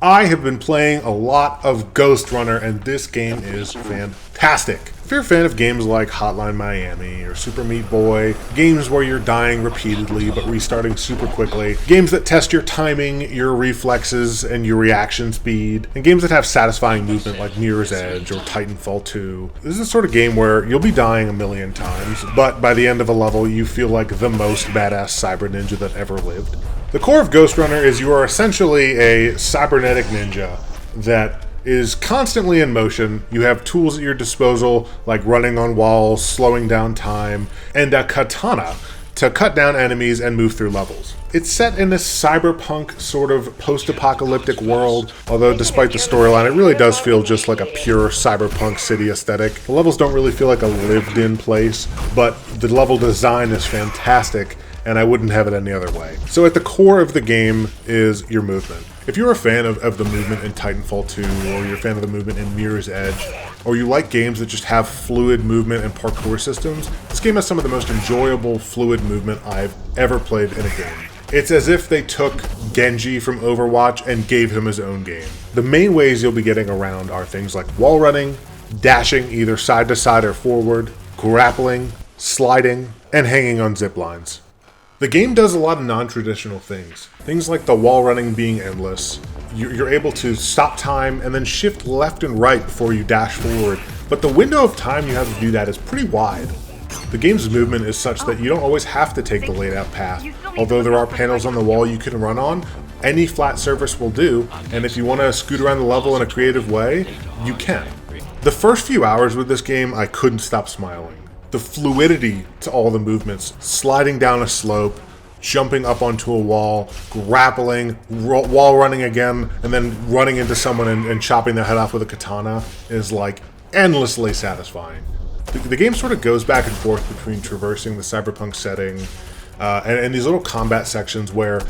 I have been playing a lot of Ghostrunner, and this game is fantastic. If you're a fan of games like Hotline Miami or Super Meat Boy, games where you're dying repeatedly but restarting super quickly, games that test your timing, your reflexes, and your reaction speed, and games that have satisfying movement like Mirror's Edge or Titanfall 2, this is the sort of game where you'll be dying a million times, but by the end of a level you feel like the most badass cyber ninja that ever lived. The core of Ghostrunner is you are essentially a cybernetic ninja that is constantly in motion. You have tools at your disposal like running on walls, slowing down time, and a katana to cut down enemies and move through levels. It's set in this cyberpunk sort of post-apocalyptic world, although despite the storyline, it really does feel just like a pure cyberpunk city aesthetic. The levels don't really feel like a lived-in place, but the level design is fantastic, and I wouldn't have it any other way. So at the core of the game is your movement. If you're a fan of the movement in Titanfall 2, or you're a fan of the movement in Mirror's Edge, or you like games that just have fluid movement and parkour systems, this game has some of the most enjoyable fluid movement I've ever played in a game. It's as if they took Genji from Overwatch and gave him his own game. The main ways you'll be getting around are things like wall running, dashing either side to side or forward, grappling, sliding, and hanging on zip lines. The game does a lot of non-traditional things. Things like the wall running being endless. You're able to stop time and then shift left and right before you dash forward, but the window of time you have to do that is pretty wide. The game's movement is such that you don't always have to take the laid out path. Although there are panels on the wall you can run on, any flat surface will do, and if you want to scoot around the level in a creative way, you can. The first few hours with this game, I couldn't stop smiling. The fluidity to all the movements, sliding down a slope, jumping up onto a wall, grappling, wall running again, and then running into someone and chopping their head off with a katana is like endlessly satisfying. The game sort of goes back and forth between traversing the cyberpunk setting and these little combat sections where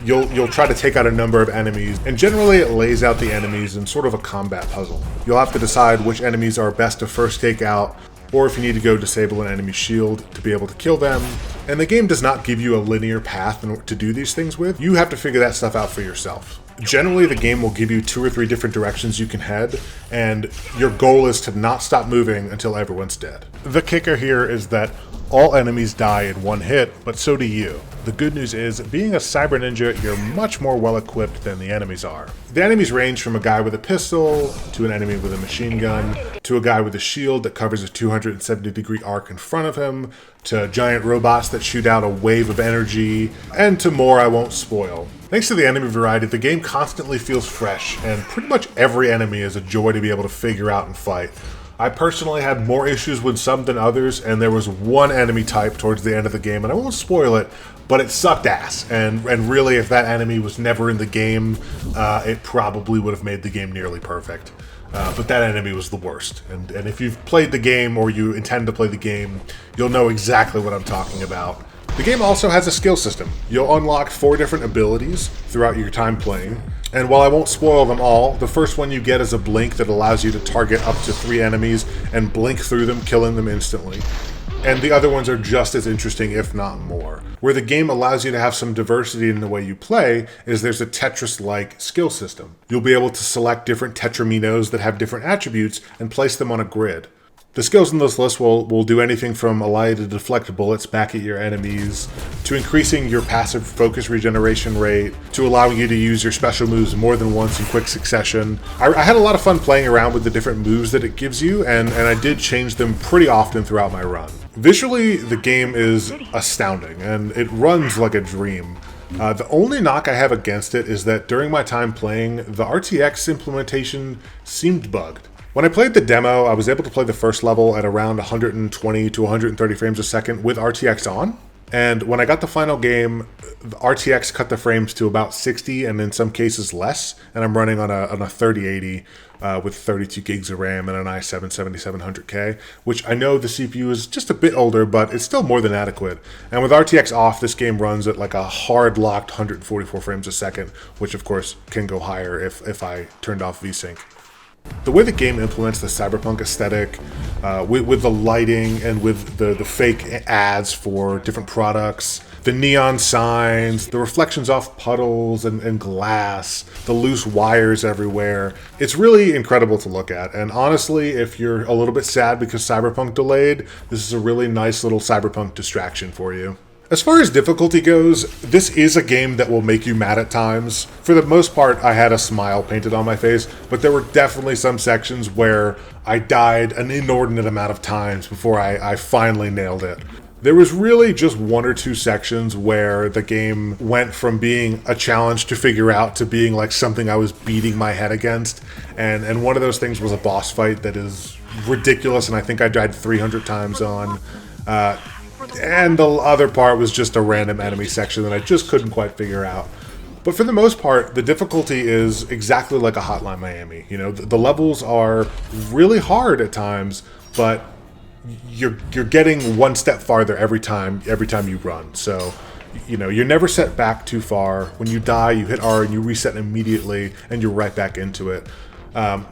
you'll try to take out a number of enemies, and generally it lays out the enemies in sort of a combat puzzle. You'll have to decide which enemies are best to first take out, or if you need to go disable an enemy shield to be able to kill them. And the game does not give you a linear path to do these things with. You have to figure that stuff out for yourself. Generally, the game will give you 2 or 3 different directions you can head, and your goal is to not stop moving until everyone's dead. The kicker here is that all enemies die in one hit, but so do you. The good news is, being a cyber ninja, you're much more well equipped than the enemies are. The enemies range from a guy with a pistol, to an enemy with a machine gun, to a guy with a shield that covers a 270-degree arc in front of him, to giant robots that shoot out a wave of energy, and to more I won't spoil. Thanks to the enemy variety, the game constantly feels fresh, and pretty much every enemy is a joy to be able to figure out and fight. I personally had more issues with some than others, and there was one enemy type towards the end of the game, and I won't spoil it, but it sucked ass. And really, if that enemy was never in the game, it probably would have made the game nearly perfect. But that enemy was the worst. And if you've played the game, or you intend to play the game, you'll know exactly what I'm talking about. The game also has a skill system. You'll unlock 4 different abilities throughout your time playing, and while I won't spoil them all, the first one you get is a blink that allows you to target up to 3 enemies and blink through them, killing them instantly. And the other ones are just as interesting, if not more. Where the game allows you to have some diversity in the way you play is there's a Tetris-like skill system. You'll be able to select different Tetraminos that have different attributes and place them on a grid. The skills in this list will do anything from allow you to deflect bullets back at your enemies, to increasing your passive focus regeneration rate, to allowing you to use your special moves more than once in quick succession. I had a lot of fun playing around with the different moves that it gives you, and I did change them pretty often throughout my run. Visually, the game is astounding, and it runs like a dream. The only knock I have against it is that during my time playing, the RTX implementation seemed bugged. When I played the demo, I was able to play the first level at around 120 to 130 frames a second with RTX on. And when I got the final game, the RTX cut the frames to about 60 and in some cases less. And I'm running on a 3080 with 32 gigs of RAM and an i7 7700K, which I know the CPU is just a bit older, but it's still more than adequate. And with RTX off, this game runs at like a hard locked 144 frames a second, which of course can go higher if I turned off VSync. The way the game implements the cyberpunk aesthetic, with the lighting and with the fake ads for different products, The neon signs, the reflections off puddles and glass, the loose wires everywhere. It's really incredible to look at. And honestly, if you're a little bit sad because Cyberpunk delayed, this is a really nice little Cyberpunk distraction for you. As far as difficulty goes, this is a game that will make you mad at times. For the most part, I had a smile painted on my face, but there were definitely some sections where I died an inordinate amount of times before I finally nailed it. There was really just one or two sections where the game went from being a challenge to figure out to being like something I was beating my head against. And one of those things was a boss fight that is ridiculous, and I think I died 300 times on. And the other part was just a random enemy section that I just couldn't quite figure out. But for the most part, the difficulty is exactly like a Hotline Miami. You know, the levels are really hard at times, but you're getting one step farther every time you run. So, you know, you're never set back too far. When you die, you hit R and you reset immediately, and you're right back into it.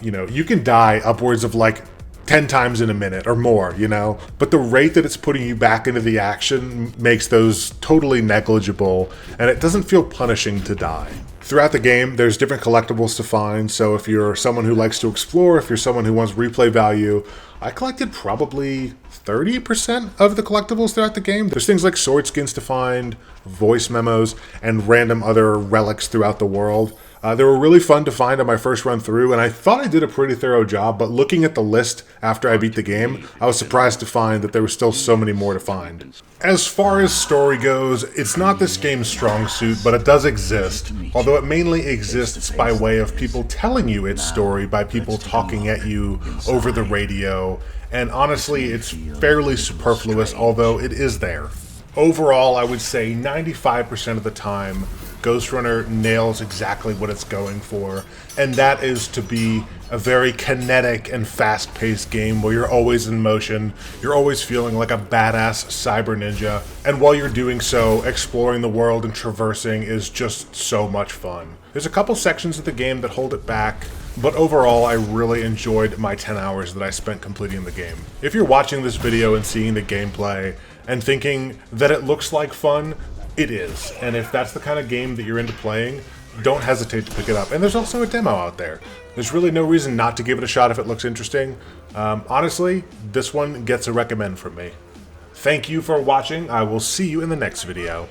You know, you can die upwards of like 10 times in a minute or more, you know, but the rate that it's putting you back into the action makes those totally negligible, and it doesn't feel punishing to die. Throughout the game, there's different collectibles to find, so if you're someone who likes to explore, if you're someone who wants replay value, I collected probably 30% of the collectibles throughout the game. There's things like sword skins to find, voice memos, and random other relics throughout the world. They were really fun to find on my first run through, and I thought I did a pretty thorough job, but looking at the list after I beat the game, I was surprised to find that there were still so many more to find. As far as story goes, it's not this game's strong suit, but it does exist, although it mainly exists by way of people telling you its story, by people talking at you over the radio, and honestly, it's fairly superfluous, although it is there. Overall, I would say 95% of the time, Ghostrunner nails exactly what it's going for, and that is to be a very kinetic and fast-paced game where you're always in motion, you're always feeling like a badass cyber ninja, and while you're doing so, exploring the world and traversing is just so much fun. There's a couple sections of the game that hold it back, but overall I really enjoyed my 10 hours that I spent completing the game. If you're watching this video and seeing the gameplay and thinking that it looks like fun, it is, and if that's the kind of game that you're into playing, don't hesitate to pick it up. And there's also a demo out there. There's really no reason not to give it a shot if it looks interesting. Honestly, this one gets a recommend from me. Thank you for watching. I will see you in the next video.